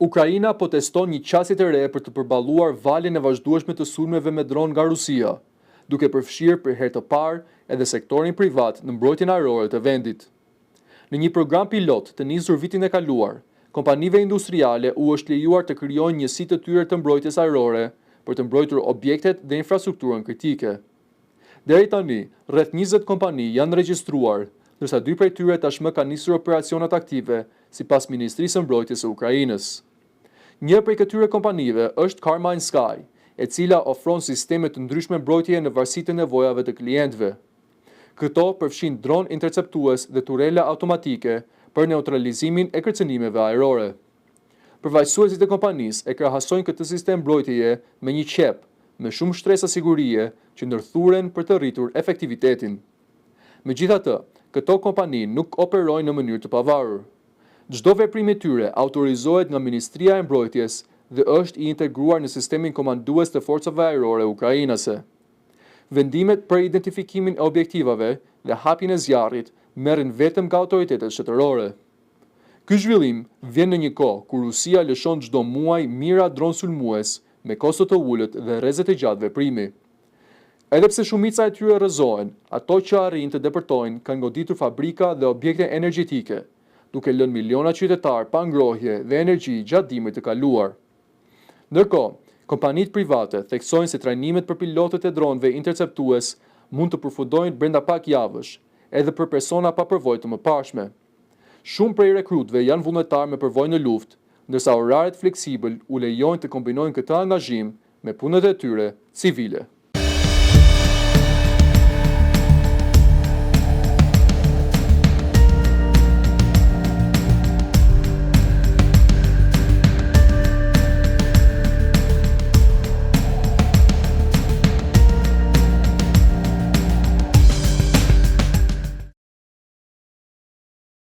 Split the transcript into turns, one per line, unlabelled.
Ukraina po teston një qasje të re për të përballuar valjen e vazhdueshme të sulmeve me dron nga Rusia, duke përfshirë për herë të parë edhe sektorin privat në mbrojtjen ajrore të vendit. Në një program pilot të nisur vitin e kaluar, kompanive industriale u është lejuar të krijojnë njësi të tyre të mbrojtjes ajrore për të mbrojtur objektet dhe infrastrukturën kritike. Deri tani, rreth 20 kompani janë regjistruar, ndërsa 2 prej tyre tashmë kanë nisur operacionet aktive sipas Ministrisë së Mbrojtjes së Ukrainës. Një prej këtyre kompanive është Carmine Sky, e cila ofron sisteme të ndryshme mbrojtjeje në varësi të nevojave të klientëve. Këto përfshin dron interceptues dhe turela automatike për neutralizimin e kërcënimeve ajrore. Përfaqësuesit e kompanisë e krahasojnë këtë sistem mbrojtjeje me një qep me shumë shtresa sigurie që ndërthuren për të rritur efektivitetin. Megjithatë, këto kompani nuk operojnë në mënyrë të pavarur. Çdo veprim i tyre autorizohet nga Ministria e Mbrojtjes dhe është i integruar në sistemin komandues të forcave ajrore ukrainase. Vendimet për identifikimin e objektivave dhe hapjen e zjarrit merren vetëm nga autoritetet shtetërore. Ky zhvillim vjen në një kohë kur Rusia lëshon çdo muaj mijëra dron sulmues me kosto të ulët dhe rrezet e gjatë veprimi. Edhe pse shumica e tyre rrëzohen, ato që arrin të depërtojnë kanë goditur fabrika dhe objekte energjetike, duke lënë miliona qytetar pa ngrohje dhe energji gjatë dimrit të kaluar. Ndërkohë, kompanitë private theksojnë se trajnimet për pilotët e dronëve interceptues mund të përfundojnë brenda pak javësh, edhe për persona pa përvojë të mëparshme. Shumë prej rekrutëve janë vullnetarë me përvojë në luftë, ndërsa oraret fleksibël u lejojnë të kombinojnë këtë angazhim me punët e tyre civile.